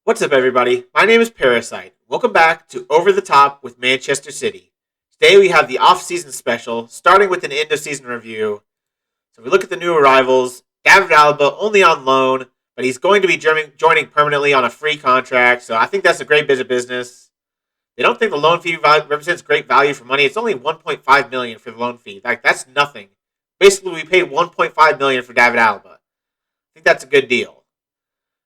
What's up, everybody? My name is Parasite. Welcome back to Over the Top with Manchester City. Today we have the off-season special, starting with an end-of-season review. So we look at the new arrivals. David Alaba only on loan, but he's going to be joining permanently on a free contract. So I think that's a great bit of business. They don't think the loan fee represents great value for money. It's only $1.5 million for the loan fee. That's nothing. Basically, we paid $1.5 million for David Alaba. I think that's a good deal.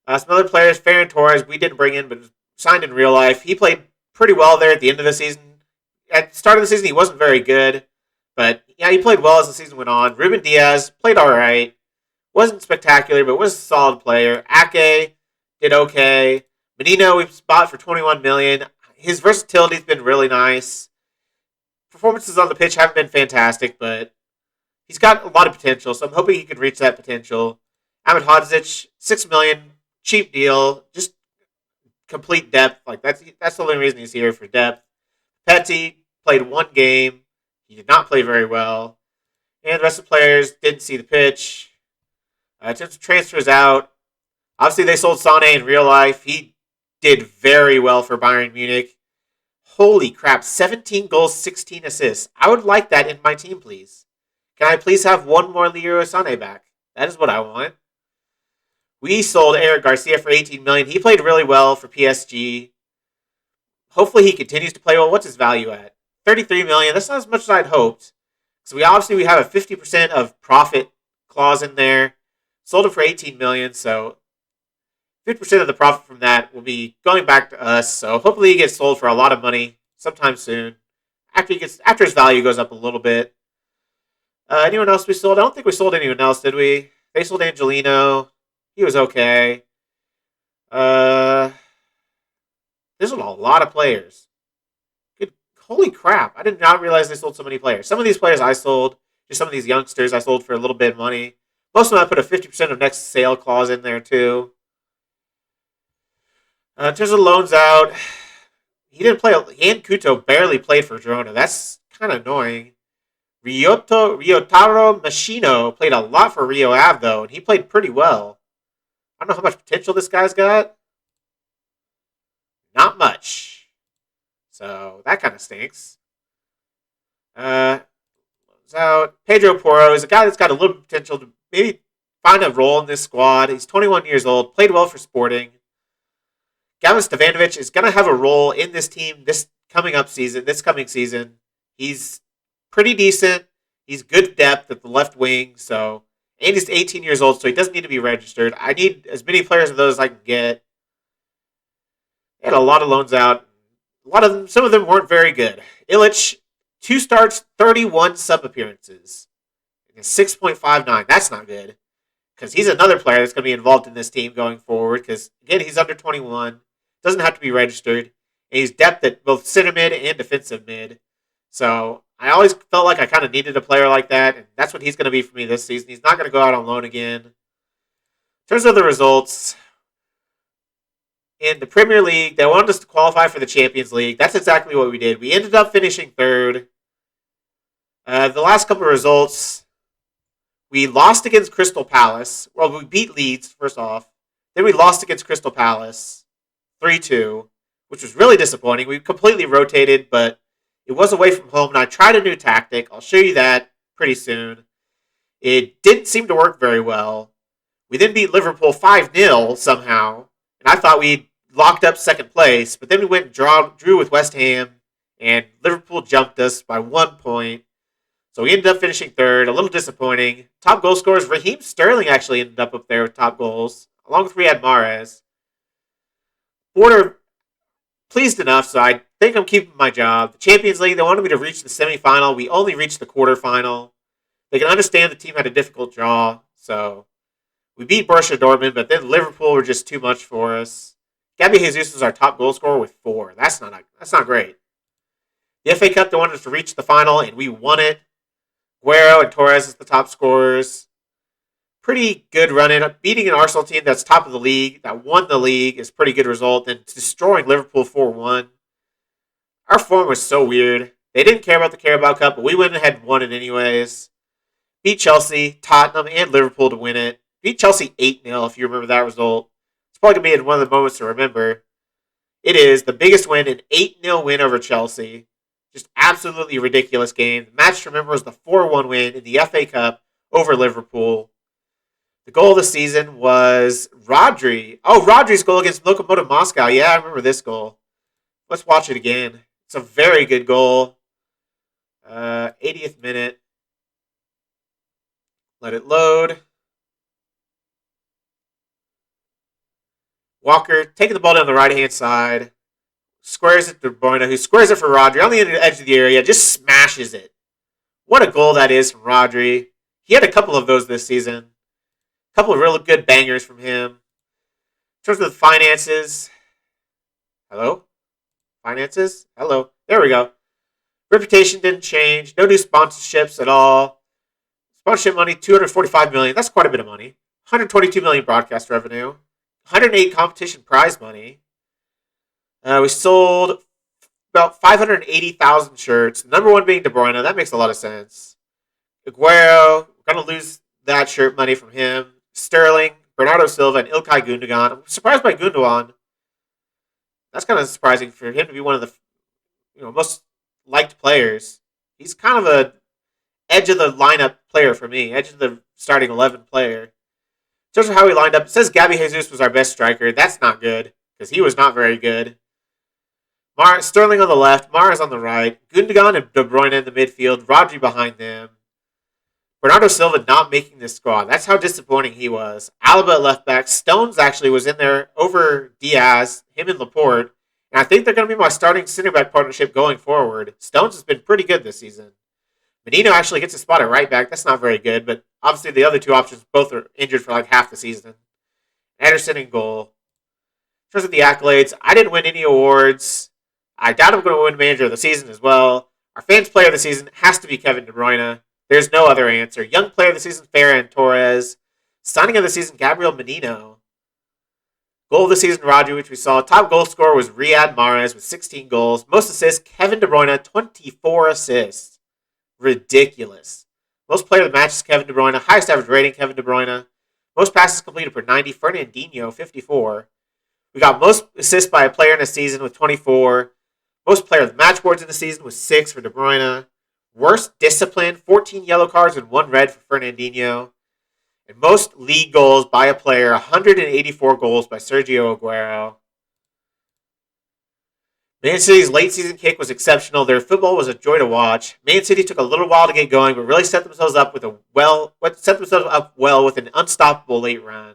Some other players, Ferran Torres, we didn't bring in, but signed in real life. He played pretty well there at the end of the season. At the start of the season, he wasn't very good, but yeah, he played well as the season went on. Ruben Diaz played all right. Wasn't spectacular, but was a solid player. Ake did okay. Menino we bought for $21 million. His versatility's been really nice. Performances on the pitch haven't been fantastic, but he's got a lot of potential, so I'm hoping he can reach that potential. Ahmed Hodzic, $6 million, cheap deal, just complete depth. That's the only reason he's here, for depth. Petty played one game. He did not play very well. And the rest of the players didn't see the pitch. In terms of transfers out, obviously they sold Sané in real life. He did very well for Bayern Munich. Holy crap, 17 goals, 16 assists. I would like that in my team, please. Can I please have one more Leroy Sané back? That is what I want. We sold Eric Garcia for $18 million. He played really well for PSG. Hopefully he continues to play well. What's his value at? $33 million. That's not as much as I'd hoped. So we have a 50% of profit clause in there. Sold him for $18 million, so 50% of the profit from that will be going back to us. So hopefully he gets sold for a lot of money sometime soon. After his value goes up a little bit. Anyone else we sold? I don't think we sold anyone else, did we? They sold Angelino. He was okay. There's a lot of players. Holy crap. I did not realize they sold so many players. Some of these players I sold. Just some of these youngsters I sold for a little bit of money. Most of them I put a 50% of next sale clause in there too. In terms of loans out, he didn't play. Ian Kuto barely played for Girona. That's kind of annoying. Ryotaro Machino played a lot for Rio Ave, though, and he played pretty well. I don't know how much potential this guy's got. Not much. So that kind of stinks. Loans out. Pedro Porro is a guy that's got a little potential to maybe find a role in this squad. He's 21 years old, played well for Sporting. Gavin Stevanovic is going to have a role in this team this coming season. He's pretty decent. He's good depth at the left wing, and he's 18 years old, so he doesn't need to be registered. I need as many players of those as I can get. They had a lot of loans out. Some of them weren't very good. Illich, 2 starts, 31 sub appearances. 6.59. That's not good. Because he's another player that's going to be involved in this team going forward. Because, again, he's under 21. Doesn't have to be registered. And he's depth at both center mid and defensive mid. So I always felt like I kind of needed a player like that. And that's what he's going to be for me this season. He's not going to go out on loan again. In terms of the results, in the Premier League, they wanted us to qualify for the Champions League. That's exactly what we did. We ended up finishing third. The last couple of results, we lost against Crystal Palace. Well, we beat Leeds, first off. Then we lost against Crystal Palace, 3-2, which was really disappointing. We completely rotated, but it was away from home, and I tried a new tactic. I'll show you that pretty soon. It didn't seem to work very well. We then beat Liverpool 5-0 somehow, and I thought we locked up second place, but then we went and drew with West Ham, and Liverpool jumped us by 1 point. So we ended up finishing third, a little disappointing. Top goal scorers, Raheem Sterling actually ended up there with top goals, along with Riyad Mahrez. Border pleased enough, so I think I'm keeping my job. The Champions League, they wanted me to reach the semifinal. We only reached the quarterfinal. They can understand the team had a difficult draw, so we beat Borussia Dortmund, but then Liverpool were just too much for us. Gabby Jesus was our top goal scorer with 4. That's not great. The FA Cup, they wanted us to reach the final, and we won it. Guerrero and Torres as the top scorers. Pretty good run-in. Beating an Arsenal team that's top of the league, that won the league, is a pretty good result. And destroying Liverpool 4-1. Our form was so weird. They didn't care about the Carabao Cup, but we went ahead and won it anyways. Beat Chelsea, Tottenham, and Liverpool to win it. Beat Chelsea 8-0, if you remember that result. It's probably going to be one of the moments to remember. It is the biggest win, an 8-0 win over Chelsea. Just absolutely ridiculous game. The match to remember was the 4-1 win in the FA Cup over Liverpool. The goal of the season was Rodri. Oh, Rodri's goal against Lokomotiv Moscow. Yeah, I remember this goal. Let's watch it again. It's a very good goal. 80th minute. Let it load. Walker taking the ball down the right-hand side. Squares it to De Bruyne, who squares it for Rodri on the edge of the area. Just smashes it. What a goal that is from Rodri. He had a couple of those this season. A couple of real good bangers from him. In terms of the finances. Hello? Finances? Hello. There we go. Reputation didn't change. No new sponsorships at all. Sponsorship money, $245 million. That's quite a bit of money. $122 million broadcast revenue. $108 competition prize money. We sold about 580,000 shirts. The number one being De Bruyne. That makes a lot of sense. Aguero, we're going to lose that shirt money from him. Sterling, Bernardo Silva, and Ilkay Gundogan. I'm surprised by Gundogan. That's kind of surprising for him to be one of the most liked players. He's kind of a edge of the lineup player for me. Edge of the starting 11 player. In terms of how he lined up, it says Gabby Jesus was our best striker. That's not good, because he was not very good. Sterling on the left, Mars on the right, Gundogan and De Bruyne in the midfield, Rodri behind them. Bernardo Silva not making this squad. That's how disappointing he was. Alaba at left back. Stones actually was in there over Diaz, him and Laporte. And I think they're going to be my starting center back partnership going forward. Stones has been pretty good this season. Menino actually gets a spot at right back. That's not very good, but obviously the other two options both are injured for like half the season. Anderson in goal. In terms of the accolades, I didn't win any awards. I doubt I'm going to win manager of the season as well. Our fans player of the season has to be Kevin De Bruyne. There's no other answer. Young player of the season, Ferran Torres. Signing of the season, Gabriel Menino. Goal of the season, Rodri, which we saw. Top goal scorer was Riyad Mahrez with 16 goals. Most assists, Kevin De Bruyne, 24 assists. Ridiculous. Most player of the match is Kevin De Bruyne. Highest average rating, Kevin De Bruyne. Most passes completed per 90, Fernandinho, 54. We got most assists by a player in a season with 24. Most player of the match awards in the season was 6 for De Bruyne. Worst discipline, 14 yellow cards and 1 red for Fernandinho. And most league goals by a player, 184 goals by Sergio Aguero. Man City's late season kick was exceptional. Their football was a joy to watch. Man City took a little while to get going, but really set themselves up well with an unstoppable late run.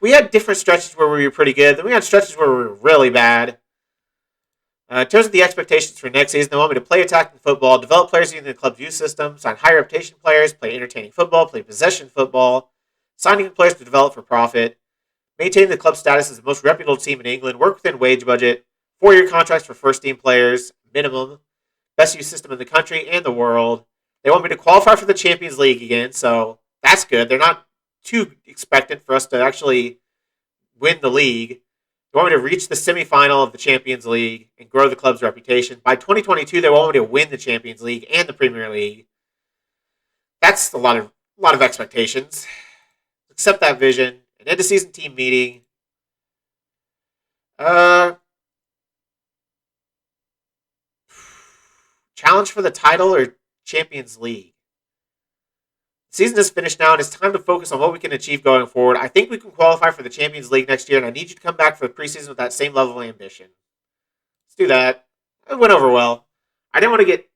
We had different stretches where we were pretty good. Then we had stretches where we were really bad. In terms of the expectations for next season, they want me to play attacking football, develop players using the club's youth system, sign high reputation players, play entertaining football, play possession football, signing players to develop for profit, maintain the club's status as the most reputable team in England, work within wage budget, 4-year contracts for first-team players, minimum, best youth system in the country and the world. They want me to qualify for the Champions League again, so that's good. They're not too expectant for us to actually win the league. They want me to reach the semifinal of the Champions League and grow the club's reputation. By 2022, they want me to win the Champions League and the Premier League. That's a lot of expectations. Accept that vision. An end-of-season team meeting. Challenge for the title or Champions League? The season is finished now, and it's time to focus on what we can achieve going forward. I think we can qualify for the Champions League next year, and I need you to come back for the preseason with that same level of ambition. Let's do that. It went over well. I didn't want to get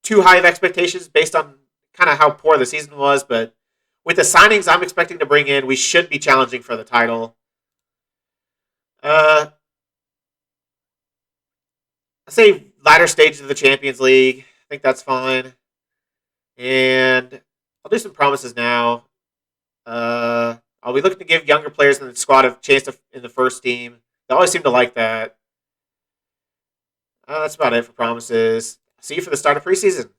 too high of expectations based on kind of how poor the season was, but with the signings I'm expecting to bring in, we should be challenging for the title. I say latter stages of the Champions League. I think that's fine. And I'll do some promises now. I'll be looking to give younger players in the squad a chance in the first team. They always seem to like that. That's about it for promises. See you for the start of preseason.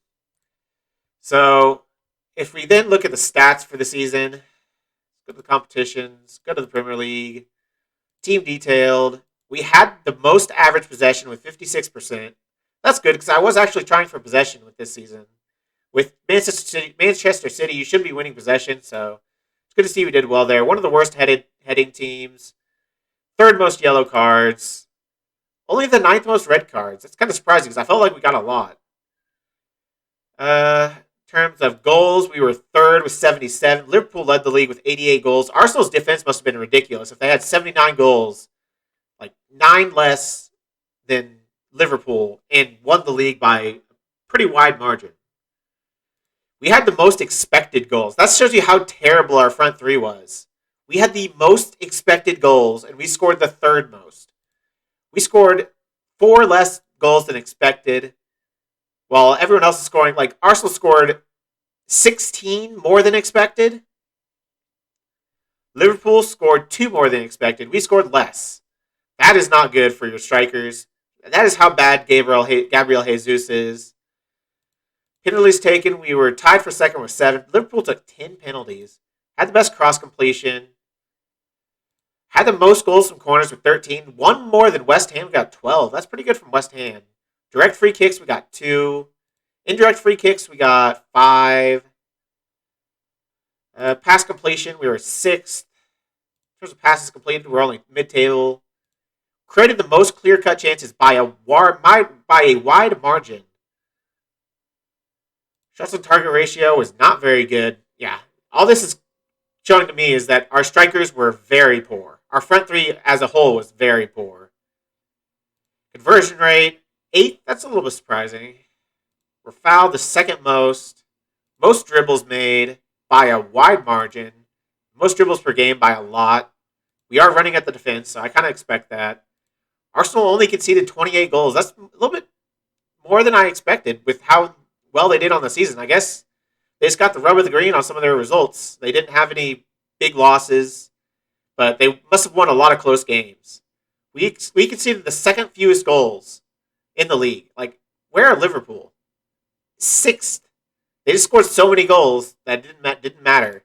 So, if we then look at the stats for the season, go to the competitions, go to the Premier League, team detailed. We had the most average possession with 56%. That's good because I was actually trying for possession with this season. With Manchester City, you should be winning possession, so It's good to see we did well there. One of the worst heading teams. Third most yellow cards. Only the 9th most red cards. That's kind of surprising because I felt like we got a lot. In terms of goals, we were third with 77. Liverpool led the league with 88 goals. Arsenal's defense must have been ridiculous. If they had 79 goals, like 9 less than Liverpool, and won the league by a pretty wide margin. We had the most expected goals. That shows you how terrible our front three was. We had the most expected goals, and we scored the third most. We scored 4 less goals than expected, while everyone else is scoring. Like, Arsenal scored 16 more than expected. Liverpool scored 2 more than expected. We scored less. That is not good for your strikers. That is how bad Gabriel Jesus is. Penalties taken, we were tied for second with 7. Liverpool took 10 penalties. Had the best cross completion. Had the most goals from corners with 13. 1 more than West Ham. We got 12. That's pretty good from West Ham. Direct free kicks, we got 2. Indirect free kicks, we got 5. Pass completion, we were 6th. In terms of passes completed, we're only mid-table. Created the most clear-cut chances by a wide margin. Shots on target ratio was not very good. Yeah, all this is showing to me is that our strikers were very poor. Our front three as a whole was very poor. Conversion rate, 8. That's a little bit surprising. We're fouled the second most. Most dribbles made by a wide margin. Most dribbles per game by a lot. We are running at the defense, so I kind of expect that. Arsenal only conceded 28 goals. That's a little bit more than I expected with how well they did on the season. I guess they just got the rub of the green on some of their results. They didn't have any big losses, but they must have won a lot of close games. We conceded the second fewest goals in the league. Like, where are Liverpool? 6th. They just scored so many goals that didn't matter.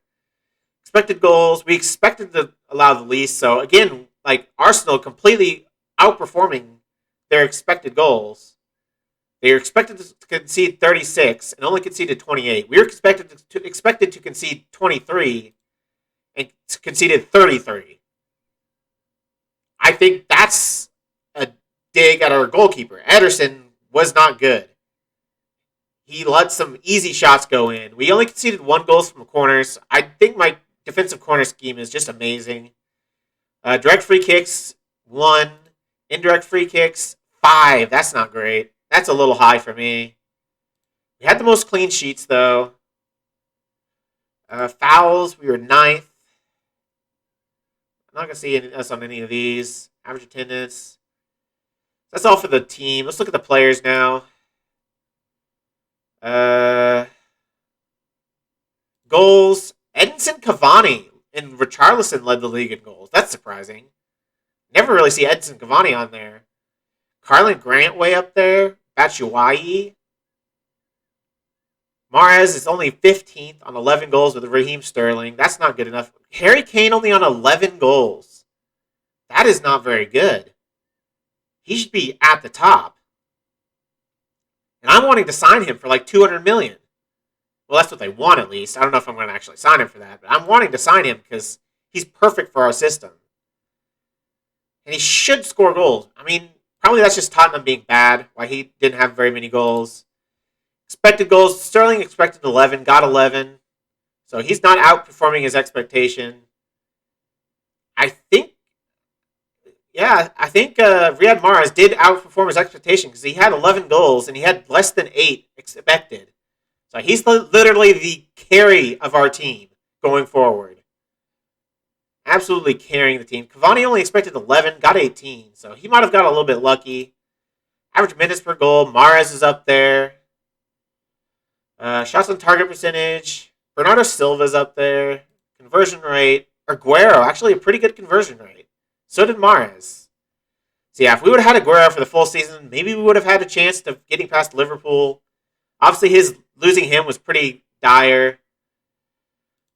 Expected goals, we expected to allow the least. So again, like Arsenal completely outperforming their expected goals. They were expected to concede 36 and only conceded 28. We were expected to concede 23 and conceded 33. I think that's a dig at our goalkeeper. Ederson was not good. He let some easy shots go in. We only conceded 1 goal from corners. I think my defensive corner scheme is just amazing. Direct free kicks, 1. Indirect free kicks, 5. That's not great. That's a little high for me. We had the most clean sheets, though. Fouls, we were 9th. I'm not going to see us on any of these. Average attendance. That's all for the team. Let's look at the players now. Goals. Edinson Cavani and Richarlison led the league in goals. That's surprising. Never really see Edinson Cavani on there. Carlin Grant way up there. Batshuayi. Mahrez is only 15th on 11 goals with Raheem Sterling. That's not good enough. Harry Kane only on 11 goals. That is not very good. He should be at the top. And I'm wanting to sign him for like $200 million. Well, that's what they want at least. I don't know if I'm going to actually sign him for that. But I'm wanting to sign him because he's perfect for our system. And he should score goals. I mean, probably that's just Tottenham being bad, why he didn't have very many goals. Expected goals, Sterling expected 11, got 11. So he's not outperforming his expectation. I think Riyad Mahrez did outperform his expectation because he had 11 goals and he had less than 8 expected. So he's literally the carry of our team going forward. Absolutely carrying the team. Cavani only expected 11, got 18. So he might have got a little bit lucky. Average minutes per goal, Mahrez is up there. Shots on target percentage, Bernardo Silva's up there. Conversion rate, Aguero, actually a pretty good conversion rate. So did Mahrez. So yeah, if we would have had Aguero for the full season, maybe we would have had a chance of getting past Liverpool. Obviously, losing him was pretty dire.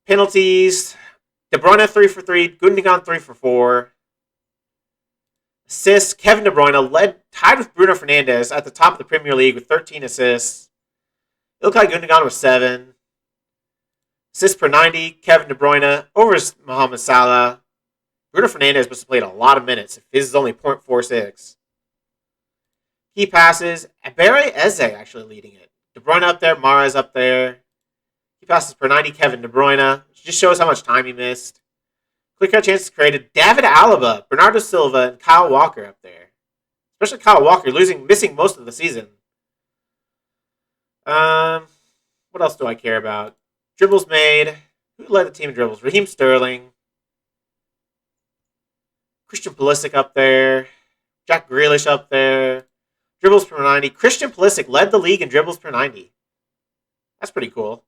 Penalties, De Bruyne 3 for 3, Gundogan 3 for 4. Assists, Kevin De Bruyne tied with Bruno Fernandes at the top of the Premier League with 13 assists. Ilkay Gundogan with 7. Assists per 90, Kevin De Bruyne over Mohamed Salah. Bruno Fernandes must have played a lot of minutes if his is only .46. Key passes, Abere Eze actually leading it. De Bruyne up there, Mahrez up there. Key passes per 90, Kevin De Bruyne. Which just shows how much time he missed. Clear cut chances created, David Alaba, Bernardo Silva, and Kyle Walker up there. Especially Kyle Walker, missing most of the season. What else do I care about? Dribbles made. Who led the team in dribbles? Raheem Sterling. Christian Pulisic up there. Jack Grealish up there. Dribbles per 90. Christian Pulisic led the league in dribbles per 90. That's pretty cool.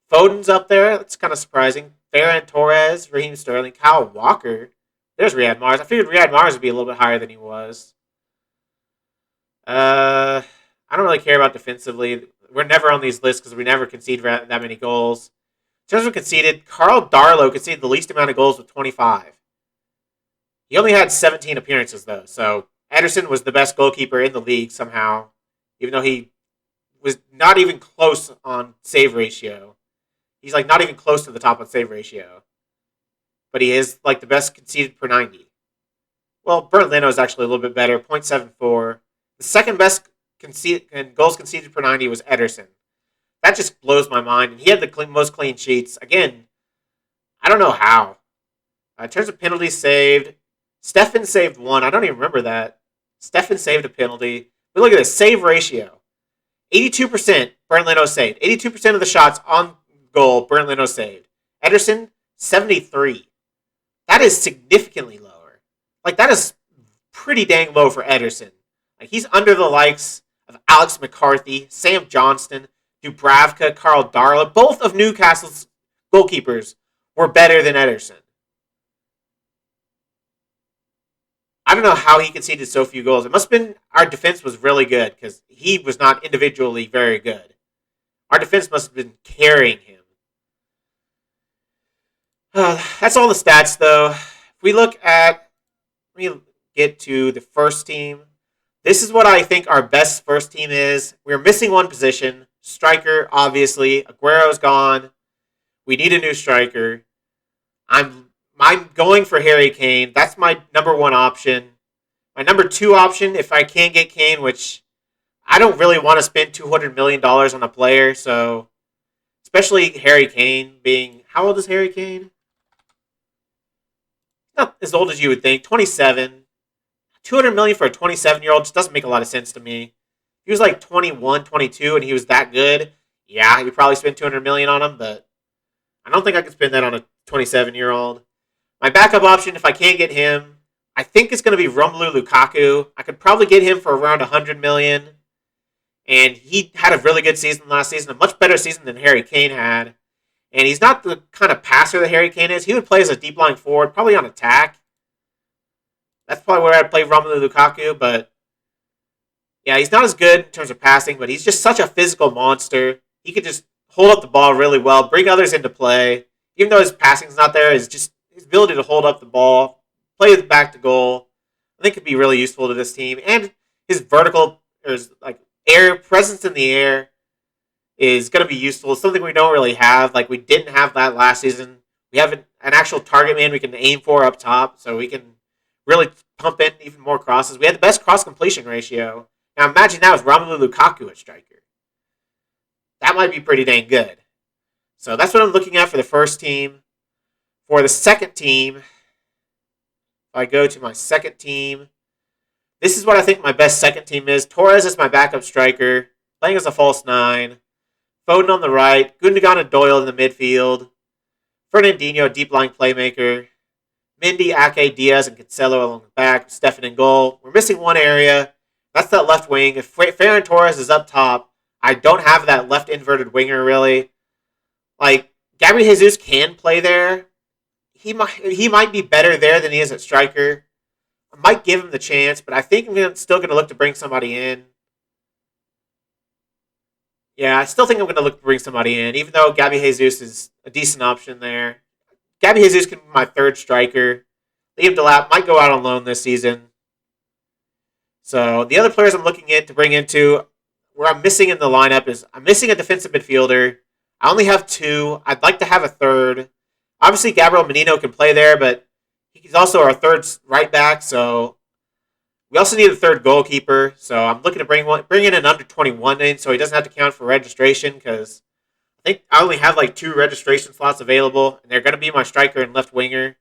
Foden's up there. That's kind of surprising. Ferran Torres, Raheem Sterling, Kyle Walker. There's Riyad Mahrez. I figured Riyad Mahrez would be a little bit higher than he was. I don't really care about defensively. We're never on these lists because we never concede that many goals. In terms of conceded, Carl Darlow conceded the least amount of goals with 25. He only had 17 appearances, though. So Ederson was the best goalkeeper in the league somehow, even though he was not even close on save ratio. He's like not even close to the top on save ratio. But he is like the best conceded per 90. Well, Bernd Leno is actually a little bit better, .74. The second best goals conceded per 90 was Ederson. That just blows my mind. And he had the most clean sheets. Again, I don't know how. In terms of penalties saved, Stefan saved one. I don't even remember that. Stefan saved a penalty. But look at this. Save ratio. 82% Bernd Leno saved. 82% of the shots on goal Bernd Leno saved. Ederson, 73. That is significantly lower. Like, that is pretty dang low for Ederson. Like, he's under the likes of Alex McCarthy, Sam Johnston, Dubravka, Carl Darlow. Both of Newcastle's goalkeepers were better than Ederson. I don't know how he conceded so few goals. It must have been our defense was really good because he was not individually very good. Our defense must have been carrying him. That's all the stats, though. If we look at, let me get to the first team. This is what I think our best first team is. We're missing one position. Striker, obviously. Aguero's gone. We need a new striker. I'm going for Harry Kane. That's my number one option. My number two option, if I can't get Kane, which I don't really want to spend $200 million on a player, so especially Harry Kane being, how old is Harry Kane? Not as old as you would think, 27. $200 million for a 27-year-old just doesn't make a lot of sense to me. If he was like 21, 22, and he was that good, yeah, you'd probably spend $200 million on him, but I don't think I could spend that on a 27-year-old. My backup option, if I can't get him, I think it's going to be Romelu Lukaku. I could probably get him for around $100 million. And he had a really good season last season, a much better season than Harry Kane had. And he's not the kind of passer that Harry Kane is. He would play as a deep lying forward, probably on attack. That's probably where I'd play Romelu Lukaku, but yeah, he's not as good in terms of passing, but he's just such a physical monster. He could just hold up the ball really well, bring others into play. Even though his passing's not there, is just his ability to hold up the ball, play it back to goal, I think could be really useful to this team. And his vertical, or his, like, air presence in the air is going to be useful. It's something we don't really have. Like, we didn't have that last season. We have an actual target man we can aim for up top, so we can really pump in even more crosses. We had the best cross completion ratio. Now imagine that with Romelu Lukaku at striker. That might be pretty dang good. So that's what I'm looking at for the first team. For the second team, if I go to my second team, this is what I think my best second team is. Torres is my backup striker, playing as a false nine. Foden on the right, Gundogan and Doyle in the midfield. Fernandinho, deep lying playmaker. Mendy, Ake, Diaz, and Cancelo along the back. Stefan in goal. We're missing one area. That's that left wing. If Ferran Torres is up top, I don't have that left inverted winger, really. Like, Gabriel Jesus can play there. He might be better there than he is at striker. I might give him the chance, but I think I'm still going to look to bring somebody in. Yeah, I still think I'm going to look to bring somebody in, even though Gabby Jesus is a decent option there. Gabby Jesus can be my third striker. Liam Delap might go out on loan this season. So the other players I'm looking at to bring into, where I'm missing in the lineup is I'm missing a defensive midfielder. I only have two. I'd like to have a third. Obviously, Gabriel Menino can play there, but he's also our third right back, so we also need a third goalkeeper. So I'm looking to bring in an under 21 in, so he doesn't have to count for registration, because I think I only have like two registration slots available, and they're going to be my striker and left winger.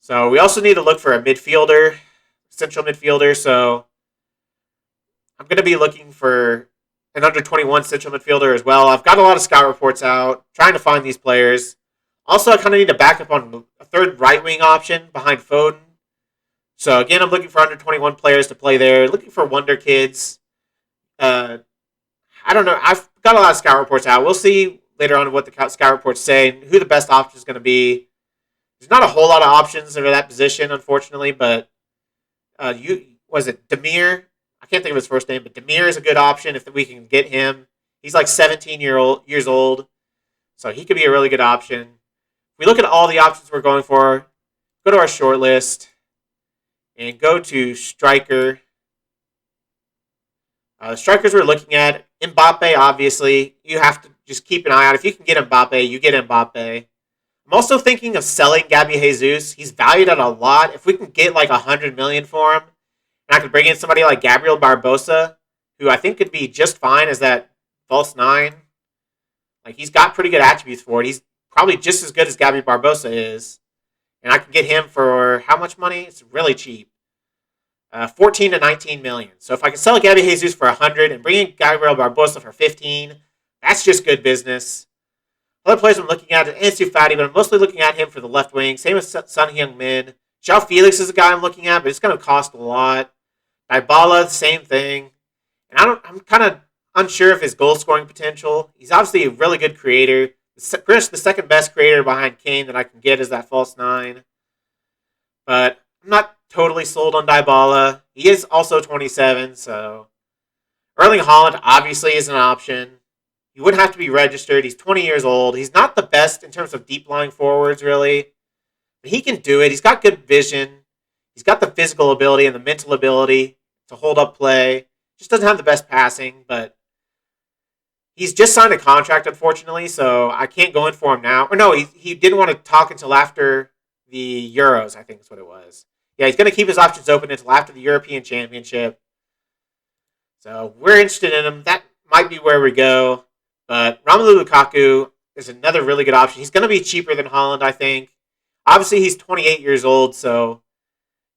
So we also need to look for a midfielder, central midfielder. So I'm going to be looking for an under 21 central midfielder as well. I've got a lot of scout reports out, trying to find these players. Also, I kind of need a backup on a third right wing option behind Foden. So again, I'm looking for under 21 players to play there. Looking for wonder kids. I don't know. I've got a lot of scout reports out. We'll see later on what the scout reports say and who the best option is going to be. There's not a whole lot of options for that position, unfortunately, but Demir? I can't think of his first name, but Demir is a good option if we can get him. He's like 17 years old, so he could be a really good option. If we look at all the options we're going for, go to our short list and go to striker. The strikers we're looking at, Mbappe, obviously. You have to just keep an eye out. If you can get Mbappe, you get Mbappe. I'm also thinking of selling Gabby Jesus. He's valued at a lot. If we can get like $100 million for him, and I could bring in somebody like Gabriel Barbosa, who I think could be just fine as that false nine. Like, he's got pretty good attributes for it. He's probably just as good as Gabby Barbosa is. And I can get him for how much money? It's really cheap. 14 to 19 million. So if I can sell Gabby Jesus for 100 and bring in Gabriel Barbosa for 15, that's just good business. Other players I'm looking at is Ansu Fati, but I'm mostly looking at him for the left wing. Same as Son Heung-min. João Felix is a guy I'm looking at, but it's going to cost a lot. Dybala, same thing. And I'm kind of unsure of his goal scoring potential. He's obviously a really good creator. Pretty much the second best creator behind Kane that I can get is that false nine. But I'm not totally sold on Dybala. He is also 27, so Erling Haaland obviously is an option. He would have to be registered. He's 20 years old. He's not the best in terms of deep lying forwards, really. But he can do it. He's got good vision. He's got the physical ability and the mental ability to hold up play. Just doesn't have the best passing, but he's just signed a contract, unfortunately, so I can't go in for him now. Or no, he didn't want to talk until after the Euros, I think is what it was. Yeah, he's going to keep his options open until after the European Championship. So we're interested in him. That might be where we go. But Romelu Lukaku is another really good option. He's going to be cheaper than Haaland, I think. Obviously, he's 28 years old, so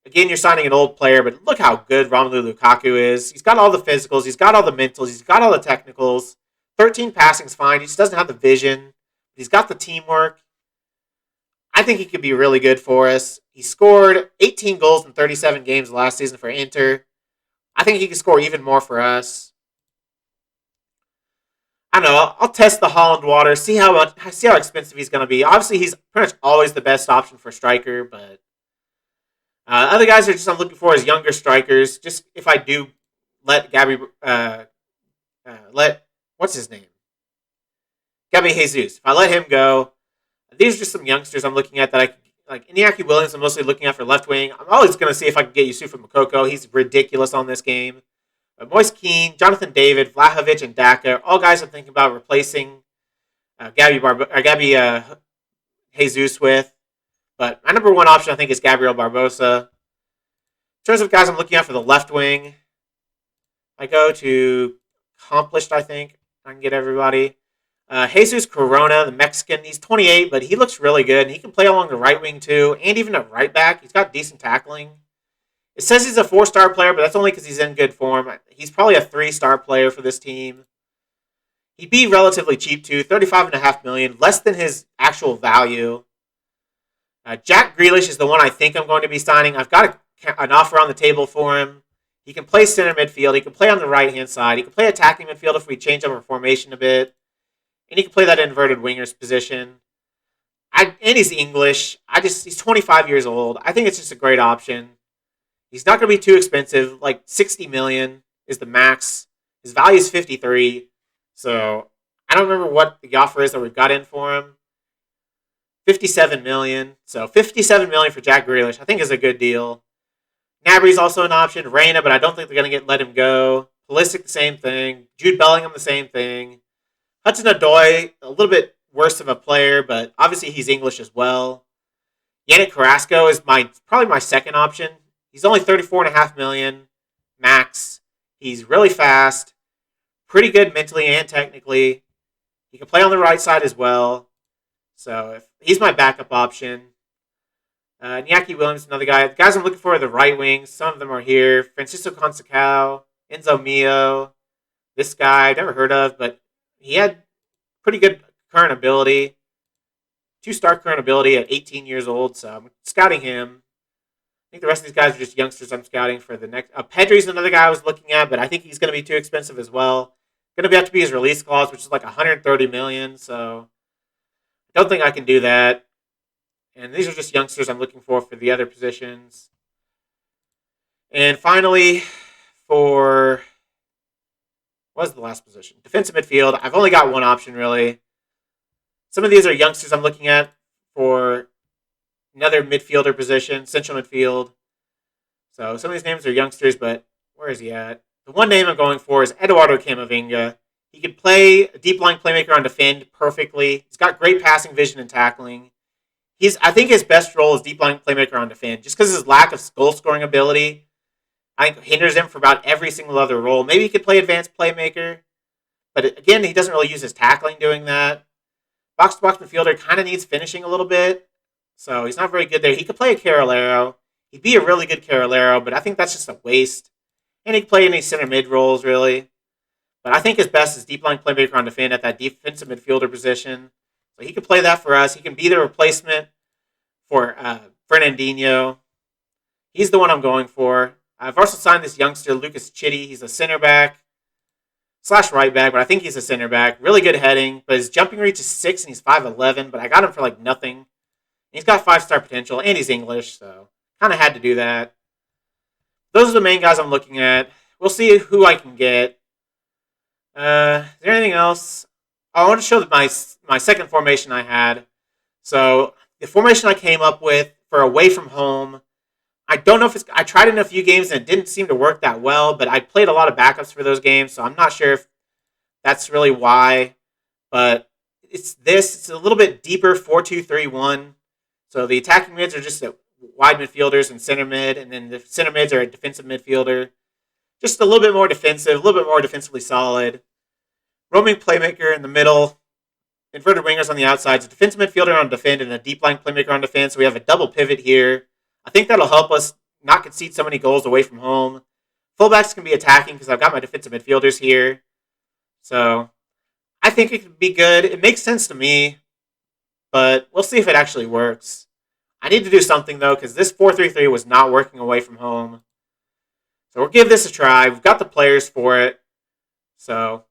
again, you're signing an old player, but look how good Romelu Lukaku is. He's got all the physicals. He's got all the mentals. He's got all the technicals. 13 passing's fine. He just doesn't have the vision. He's got the teamwork. I think he could be really good for us. He scored 18 goals in 37 games last season for Inter. I think he could score even more for us. I don't know. I'll test the Holland water, see how expensive he's going to be. Obviously, he's pretty much always the best option for striker, but other guys I'm looking for is younger strikers. Just if I do let what's his name? Gabby Jesus. If I let him go, these are just some youngsters I'm looking at that I like. Iñaki Williams, I'm mostly looking at for left wing. I'm always going to see if I can get Yusufa Moukoko. He's ridiculous on this game. Moise Keane, Jonathan David, Vlahovic, and Daka, all guys I'm thinking about replacing Gabby Jesus with. But my number one option, I think, is Gabriel Barbosa. In terms of guys I'm looking at for the left wing, I go to accomplished, I think. I can get everybody. Jesus Corona, the Mexican, he's 28, but he looks really good. And he can play along the right wing, too, and even at right back. He's got decent tackling. It says he's a 4-star player, but that's only because he's in good form. He's probably a 3-star player for this team. He'd be relatively cheap, too, $35.5 million, less than his actual value. Jack Grealish is the one I think I'm going to be signing. I've got an offer on the table for him. He can play center midfield. He can play on the right-hand side. He can play attacking midfield if we change up our formation a bit. And he can play that inverted winger's position. And he's English. He's 25 years old. I think it's just a great option. He's not going to be too expensive. Like $60 million is the max. His value is 53. So I don't remember what the offer is that we've got in for him. $57 million. So $57 million for Jack Grealish, I think, is a good deal. Gnabry's also an option. Reina, but I don't think they're going to let him go. Pulisic, the same thing. Jude Bellingham, the same thing. Hudson-Odoi, a little bit worse of a player, but obviously he's English as well. Yannick Carrasco is probably my second option. He's only 34.5 million max. He's really fast, pretty good mentally and technically. He can play on the right side as well. So if he's my backup option. Iñaki Williams, another guy. The guys I'm looking for are the right wings. Some of them are here. Francisco Conceição, Enzo Mio. This guy, I never heard of, but he had pretty good current ability. 2-star current ability at 18 years old, so I'm scouting him. I think the rest of these guys are just youngsters I'm scouting for the next. Pedri's another guy I was looking at, but I think he's going to be too expensive as well. Going to have to be his release clause, which is like 130 million, so I don't think I can do that. And these are just youngsters I'm looking for the other positions. And finally, for what was the last position? Defensive midfield. I've only got one option, really. Some of these are youngsters I'm looking at for another midfielder position, central midfield. So some of these names are youngsters, but where is he at? The one name I'm going for is Eduardo Camavinga. He can play a deep line playmaker on defend perfectly. He's got great passing vision and tackling. I think his best role is deep line playmaker on defend, just because his lack of goal scoring ability, I think, hinders him for about every single other role. Maybe he could play advanced playmaker, but again, he doesn't really use his tackling doing that. Box-to-box midfielder kind of needs finishing a little bit, so he's not very good there. He could play a Carolero. He'd be a really good Carolero, but I think that's just a waste. And he can play any center mid roles, really. But I think his best is deep line playmaker on defend at that defensive midfielder position. So he can play that for us. He can be the replacement for Fernandinho. He's the one I'm going for. I've also signed this youngster, Lucas Chitty. He's a center back / right back, but I think he's a center back. Really good heading, but his jumping reach is 6 and he's 5'11", but I got him for like nothing. He's got 5-star potential and he's English, so kind of had to do that. Those are the main guys I'm looking at. We'll see who I can get. Is there anything else? I want to show my second formation I had. So the formation I came up with for away from home, I don't know if I tried it in a few games and it didn't seem to work that well, but I played a lot of backups for those games, so I'm not sure if that's really why. But it's a little bit deeper 4-2-3-1. So the attacking mids are just wide midfielders and center mid, and then the center mids are a defensive midfielder. Just a little bit more defensive, a little bit more defensively solid. Roaming playmaker in the middle, inverted wingers on the outsides, a defensive midfielder on defend, and a deep line playmaker on defense. So we have a double pivot here. I think that'll help us not concede so many goals away from home. Fullbacks can be attacking because I've got my defensive midfielders here. So I think it could be good. It makes sense to me, but we'll see if it actually works. I need to do something, though, because this 4-3-3 was not working away from home. So we'll give this a try. We've got the players for it. So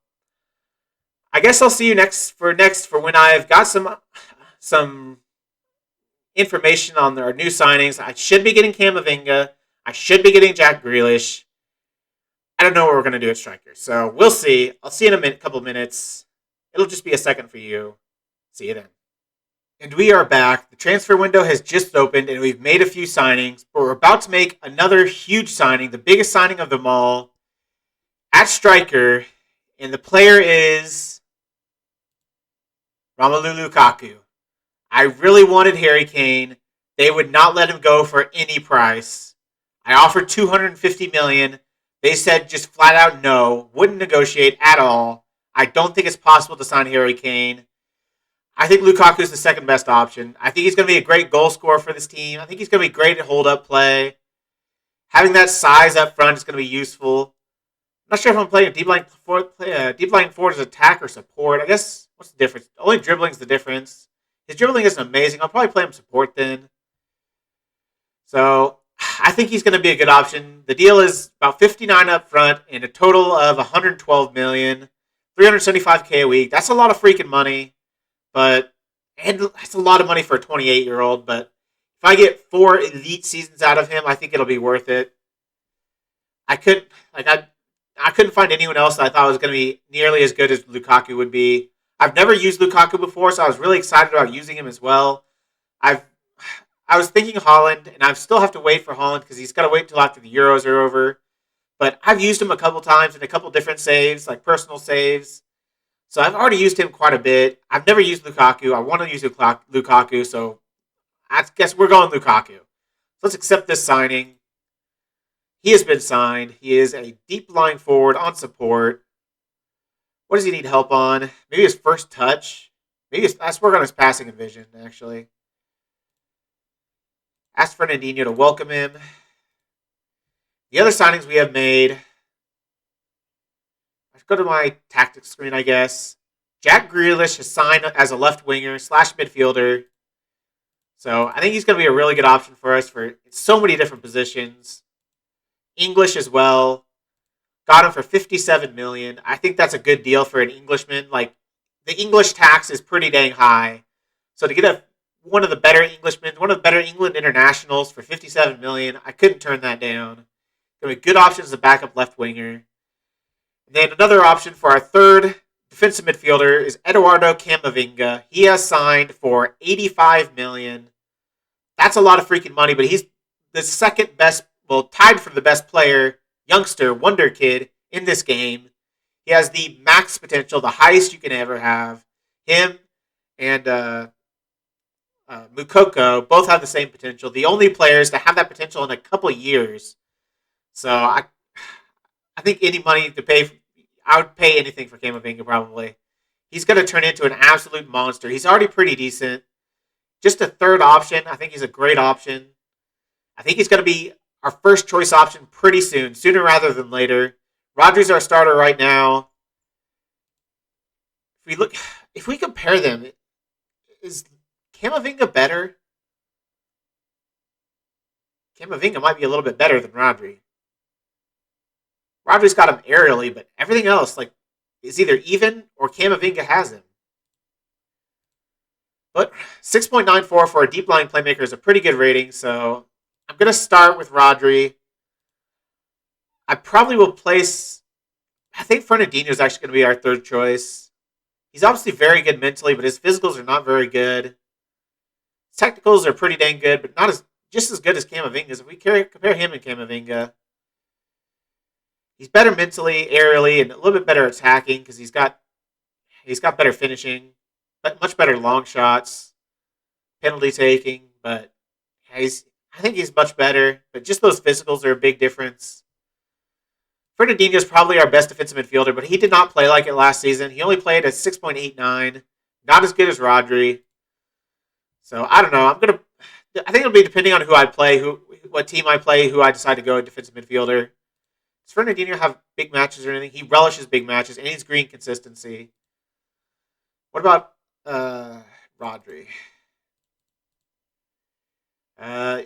I guess I'll see you next for when I've got some information on our new signings. I should be getting Camavinga. I should be getting Jack Grealish. I don't know what we're going to do at striker. So we'll see. I'll see you in a couple of minutes. It'll just be a second for you. See you then. And we are back. The transfer window has just opened and we've made a few signings, but we're about to make another huge signing, the biggest signing of them all, at striker. And the player is Romelu Lukaku. I really wanted Harry Kane. They would not let him go for any price. I offered $250 million. They said just flat out no, wouldn't negotiate at all. I don't think it's possible to sign Harry Kane. I think Lukaku is the second best option. I think he's going to be a great goal scorer for this team. I think he's going to be great at hold-up play. Having that size up front is going to be useful. I'm not sure if I'm playing a deep line forward as attack or support. I guess, what's the difference? Only dribbling is the difference. His dribbling isn't amazing. I'll probably play him support then. So I think he's going to be a good option. The deal is about 59 up front and a total of 112 million, 375K a week. That's a lot of freaking money. And that's a lot of money for a 28-year-old, but if I get 4 elite seasons out of him, I think it'll be worth it. I couldn't find anyone else that I thought was going to be nearly as good as Lukaku would be. I've never used Lukaku before, so I was really excited about using him as well. I was thinking Holland, and I still have to wait for Holland because he's got to wait until after the Euros are over. But I've used him a couple times in a couple different saves, like personal saves. So I've already used him quite a bit. I've never used Lukaku. I want to use Lukaku, so I guess we're going Lukaku. Let's accept this signing. He has been signed. He is a deep lying forward on support. What does he need help on? Maybe his first touch. Maybe let's work on his passing and vision, actually. Ask Fernandinho to welcome him. The other signings we have made. Let's go to my tactics screen, I guess. Jack Grealish is signed as a left winger / midfielder. So I think he's going to be a really good option for us for so many different positions. English as well. Got him for $57 million. I think that's a good deal for an Englishman. Like, the English tax is pretty dang high. So to get one of the better Englishmen, one of the better England internationals for $57 million, I couldn't turn that down. Going to be good options as a backup left winger. And then another option for our third defensive midfielder is Eduardo Camavinga. He has signed for $85 million. That's a lot of freaking money, but he's the second best, well, tied for the best player, youngster, wonder kid in this game. He has the max potential, the highest you can ever have. Him and Mukoko both have the same potential. The only players to have that potential in a couple of years. So I think any money to pay, I would pay anything for Camavinga probably. He's going to turn into an absolute monster. He's already pretty decent. Just a third option. I think he's a great option. I think he's going to be our first choice option pretty soon, sooner rather than later. Rodri's our starter right now. If we compare them, is Camavinga better? Camavinga might be a little bit better than Rodri. Rodri's got him aerially, but everything else, like, is either even or Camavinga has him. But 6.94 for a deep lying playmaker is a pretty good rating, so I'm going to start with Rodri. I probably will place, I think Fernandinho is actually going to be our third choice. He's obviously very good mentally, but his physicals are not very good. His technicals are pretty dang good, but not just as good as Camavinga's. If we compare him and Camavinga, he's better mentally, aerially, and a little bit better attacking because he's got better finishing, but much better long shots, penalty taking. But I think he's much better. But just those physicals are a big difference. Fernandinho is probably our best defensive midfielder, but he did not play like it last season. He only played at 6.89, not as good as Rodri. So I don't know. I think it'll be depending on who I play, what team I play, who I decide to go at defensive midfielder. Does Fernandinho have big matches or anything? He relishes big matches, and he's green consistency. What about Rodri?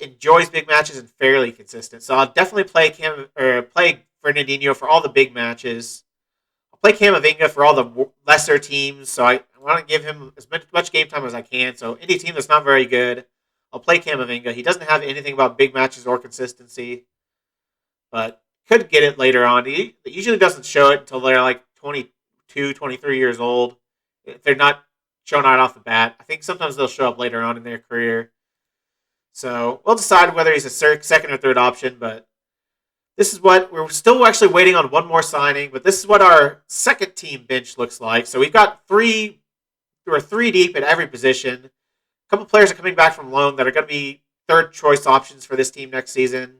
Enjoys big matches and fairly consistent. So I'll definitely play Fernandinho for all the big matches. I'll play Camavinga for all the lesser teams. So I want to give him as much game time as I can. So any team that's not very good, I'll play Camavinga. He doesn't have anything about big matches or consistency, but could get it later on. He usually doesn't show it until they're like 22, 23 years old. If they're not shown out off the bat. I think sometimes they'll show up later on in their career. So we'll decide whether he's a second or third option, but this is what we're still actually waiting on one more signing, but this is what our second team bench looks like. So we've got we're three deep at every position. A couple players are coming back from loan that are going to be third choice options for this team next season.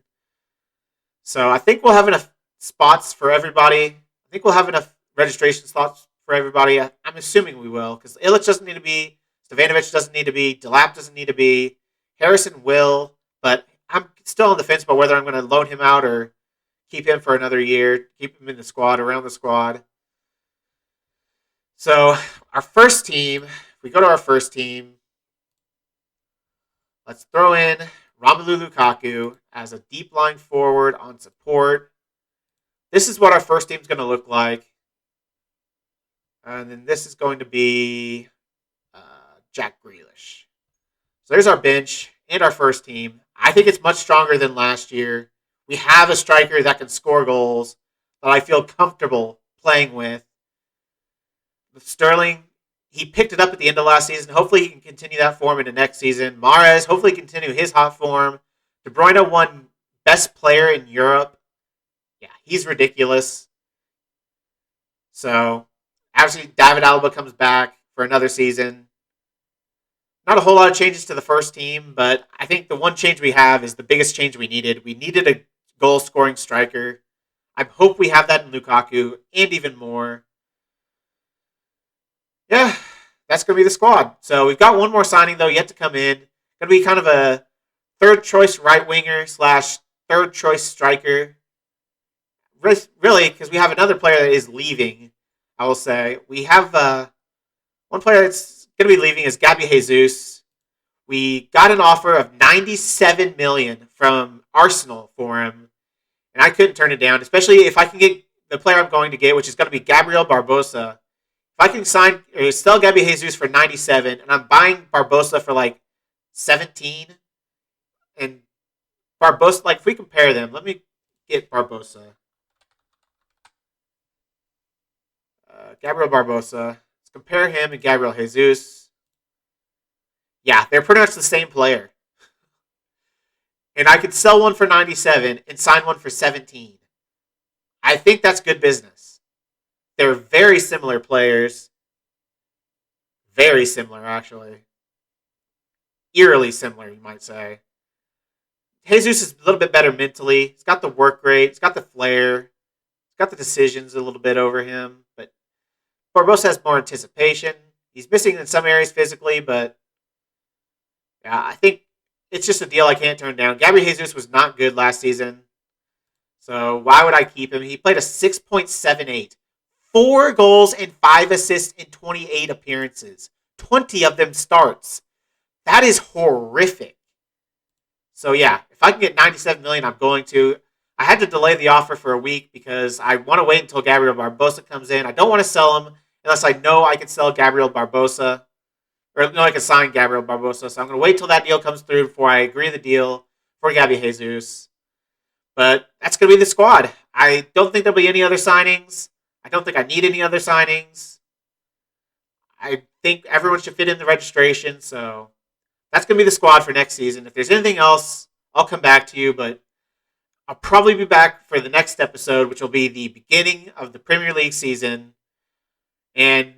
So I think we'll have enough spots for everybody. I think we'll have enough registration slots for everybody. I'm assuming we will, because Illich doesn't need to be, Stevanovic doesn't need to be, Delap doesn't need to be, Harrison will, but I'm still on the fence about whether I'm going to loan him out or keep him for another year, keep him in the squad, around the squad. So our first team, if we go to our first team, let's throw in Romelu Lukaku as a deep line forward on support. This is what our first team's going to look like. And then this is going to be Jack Grealish. So there's our bench and our first team. I think it's much stronger than last year. We have a striker that can score goals that I feel comfortable playing with. Sterling, he picked it up at the end of last season. Hopefully he can continue that form into next season. Mahrez, hopefully continue his hot form. De Bruyne won best player in Europe. Yeah, he's ridiculous. So Obviously, David Alaba comes back for another season. Not a whole lot of changes to the first team, but I think the one change we have is the biggest change we needed. We needed a goal-scoring striker. I hope we have that in Lukaku and even more. Yeah, that's going to be the squad. So we've got one more signing, though, yet to come in. Going to be kind of a third-choice right-winger / third-choice striker. Really, because we have another player that is leaving, I will say. We have one player that's going to be leaving is Gabby Jesus. We got an offer of $97 million from Arsenal for him, and I couldn't turn it down, especially if I can get the player I'm going to get, which is going to be Gabriel Barbosa. If I can sell Gabby Jesus for 97, and I'm buying Barbosa for like 17, and Barbosa, like if we compare them, let me get Barbosa. Gabriel Barbosa. Let's compare him and Gabriel Jesus. Yeah, they're pretty much the same player. And I could sell one for 97 and sign one for 17. I think that's good business. They're very similar players. Very similar, actually. Eerily similar, you might say. Jesus is a little bit better mentally. He's got the work rate. He's got the flair. He's got the decisions a little bit over him. But Barbosa has more anticipation. He's missing in some areas physically, but yeah, I think it's just a deal I can't turn down. Gabby Jesus was not good last season, so why would I keep him? He played a 6.78. 4 goals and 5 assists in 28 appearances. 20 of them starts. That is horrific. So yeah, if I can get $97 million, I'm going to. I had to delay the offer for a week because I want to wait until Gabriel Barbosa comes in. I don't want to sell him unless I know I can sell Gabriel Barbosa. Or no, I can sign Gabriel Barbosa. So I'm going to wait till that deal comes through before I agree to the deal for Gabby Jesus. But that's going to be the squad. I don't think there'll be any other signings. I don't think I need any other signings. I think everyone should fit in the registration. So that's going to be the squad for next season. If there's anything else, I'll come back to you. But I'll probably be back for the next episode, which will be the beginning of the Premier League season. And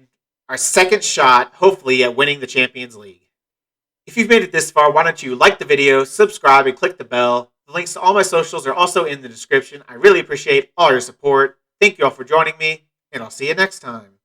our second shot, hopefully, at winning the Champions League. If you've made it this far, why don't you like the video, subscribe, and click the bell. The links to all my socials are also in the description. I really appreciate all your support. Thank you all for joining me, and I'll see you next time.